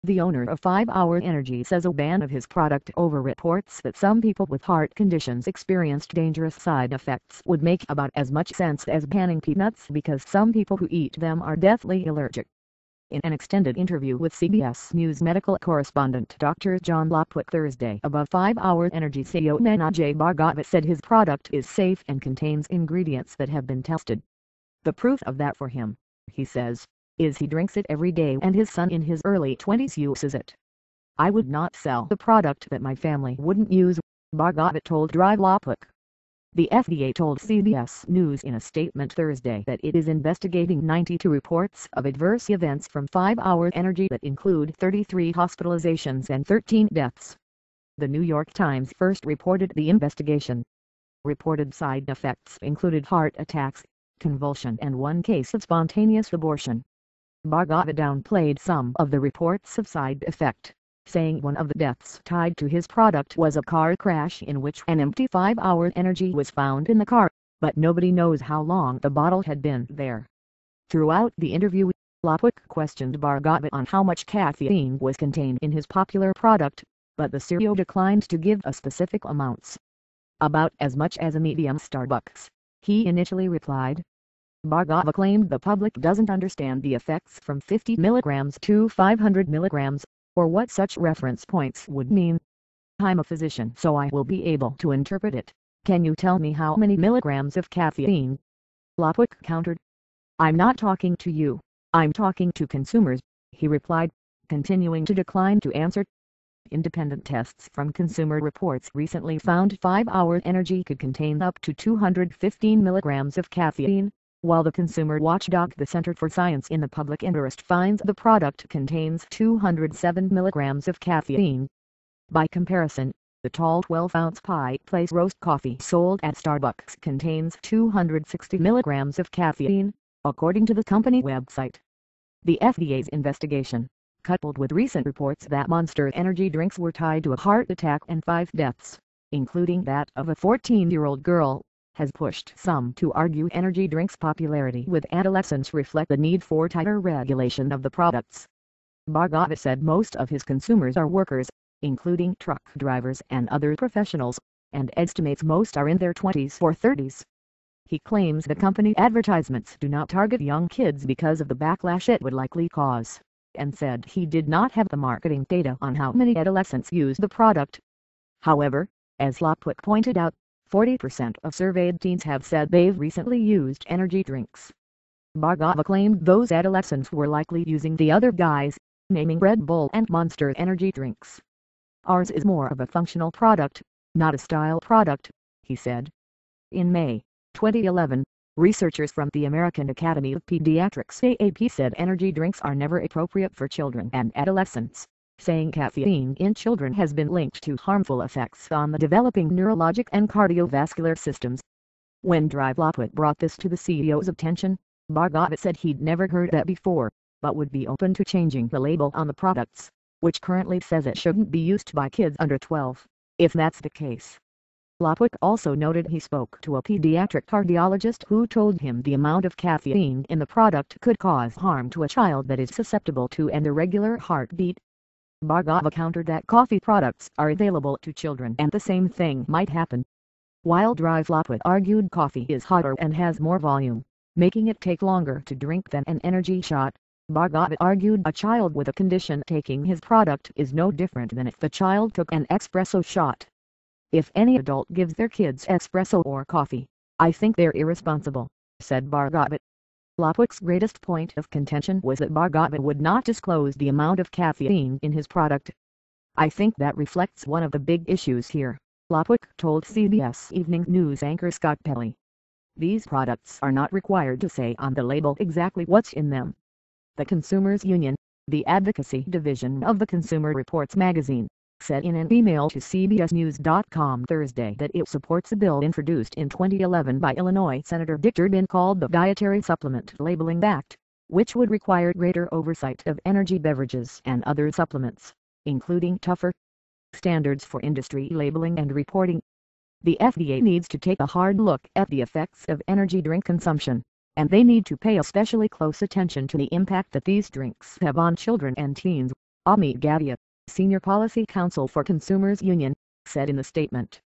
The owner of 5-Hour Energy says a ban of his product over reports that some people with heart conditions experienced dangerous side effects would make about as much sense as banning peanuts because some people who eat them are deathly allergic. In an extended interview with CBS News medical correspondent Dr. John Lopwick Thursday about 5-Hour Energy CEO Manoj Bhargava said his product is safe and contains ingredients that have been tested. The proof of that for him, he says, is he drinks it every day and his son in his early 20s uses it. I would not sell the product that my family wouldn't use, Bhargava told Drive Lopwick. The FDA told CBS News in a statement Thursday that it is investigating 92 reports of adverse events from 5-Hour Energy that include 33 hospitalizations and 13 deaths. The New York Times first reported the investigation. Reported side effects included heart attacks, convulsion and one case of spontaneous abortion. Bhargava downplayed some of the reports of side effect, saying one of the deaths tied to his product was a car crash in which an empty 5-Hour Energy was found in the car, but nobody knows how long the bottle had been there. Throughout the interview, Lopwick questioned Bhargava on how much caffeine was contained in his popular product, but the CEO declined to give a specific amounts. About as much as a medium Starbucks, he initially replied. Bhargava claimed the public doesn't understand the effects from 50 mg to 500 mg, or what such reference points would mean. I'm a physician so I will be able to interpret it. Can you tell me how many milligrams of caffeine? Lopwick countered. I'm not talking to you, I'm talking to consumers, he replied, continuing to decline to answer. Independent tests from Consumer Reports recently found 5-Hour Energy could contain up to 215 milligrams of caffeine, while the consumer watchdog the Center for Science in the Public Interest finds the product contains 207 milligrams of caffeine. By comparison, the tall 12-ounce Pie Place roast coffee sold at Starbucks contains 260 milligrams of caffeine, according to the company website. The FDA's investigation, coupled with recent reports that Monster energy drinks were tied to a heart attack and 5 deaths, including that of a 14-year-old girl, has pushed some to argue energy drinks' popularity with adolescents reflect the need for tighter regulation of the products. Bhargava said most of his consumers are workers, including truck drivers and other professionals, and estimates most are in their 20s or 30s. He claims the company advertisements do not target young kids because of the backlash it would likely cause, and said he did not have the marketing data on how many adolescents use the product. However, as Lopwick pointed out, 40% of surveyed teens have said they've recently used energy drinks. Bhargava claimed those adolescents were likely using the other guys, naming Red Bull and Monster energy drinks. Ours is more of a functional product, not a style product, he said. In May 2011, researchers from the American Academy of Pediatrics AAP said energy drinks are never appropriate for children and adolescents, saying caffeine in children has been linked to harmful effects on the developing neurologic and cardiovascular systems. When Drive Lopwick brought this to the CEO's attention, Bhargava said he'd never heard that before, but would be open to changing the label on the products, which currently says it shouldn't be used by kids under 12, if that's the case. Lopwick also noted he spoke to a pediatric cardiologist who told him the amount of caffeine in the product could cause harm to a child that is susceptible to an irregular heartbeat. Bhargava countered that coffee products are available to children and the same thing might happen. While Drive Lopwick argued coffee is hotter and has more volume, making it take longer to drink than an energy shot, Bhargava argued a child with a condition taking his product is no different than if the child took an espresso shot. If any adult gives their kids espresso or coffee, I think they're irresponsible, said Bhargava. Lopwick's greatest point of contention was that Bhargava would not disclose the amount of caffeine in his product. I think that reflects one of the big issues here, Lopwick told CBS Evening News anchor Scott Pelley. These products are not required to say on the label exactly what's in them. The Consumers Union, the advocacy division of the Consumer Reports magazine, said in an email to CBSNews.com Thursday that it supports a bill introduced in 2011 by Illinois Senator Dick Durbin called the Dietary Supplement Labeling Act, which would require greater oversight of energy beverages and other supplements, including tougher standards for industry labeling and reporting. The FDA needs to take a hard look at the effects of energy drink consumption, and they need to pay especially close attention to the impact that these drinks have on children and teens, Amit Gadhia, Senior Policy Counsel for Consumers Union, said in the statement.